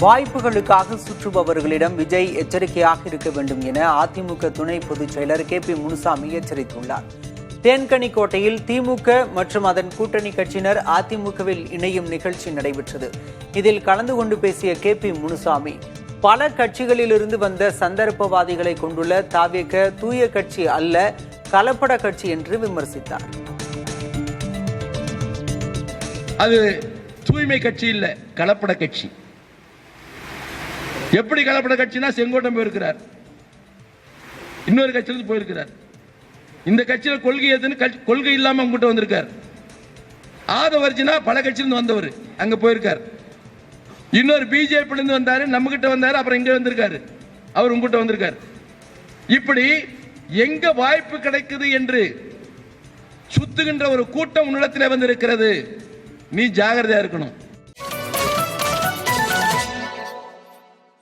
வாய்ப்புகளுக்காக சுற்றுபவர்களிடம் விஜய் எச்சரிக்கையாக இருக்க வேண்டும் என அதிமுக துணை பொதுச் செயலர் KP முனுசாமி எச்சரித்துள்ளார். தேன்கனிக்கோட்டையில் திமுக மற்றும் அதன் கூட்டணி கட்சியினர் அதிமுகவில் இணையும் நிகழ்ச்சி நடைபெற்றது. இதில் கலந்து கொண்டு பேசிய KP முனுசாமி, பல கட்சிகளிலிருந்து வந்த சந்தர்ப்பவாதிகளை கொண்டுள்ள தாவேக தூய கட்சி அல்ல, கலப்பட கட்சி என்று விமர்சித்தார். அது தூய்மை கட்சி இல்ல, கலப்பட கட்சி. எப்படி கலப்பட கட்சினா, செங்கோட்டம் போயிருக்கிறார், இன்னொரு கட்சியிலிருந்து போயிருக்கிறார். இந்த கட்சியில கொள்கை எதுன்னு கொள்கை இல்லாம உங்ககிட்ட வந்திருக்கார். ஆதவர்ஜினா பல கட்சியிலிருந்து வந்தவர், அங்க போயிருக்கார். இன்னொரு பிஜேபி வந்தாரு, நம்ம கிட்ட வந்தாரு, அப்புறம் இங்க வந்திருக்காரு, அவர் உங்ககிட்ட வந்திருக்காரு. இப்படி எங்க வாய்ப்பு கிடைக்குது என்று சுத்துகின்ற ஒரு கூட்டம் உன்னிடத்தில் வந்திருக்கிறது. நீ ஜாகிரதையா இருக்கணும்.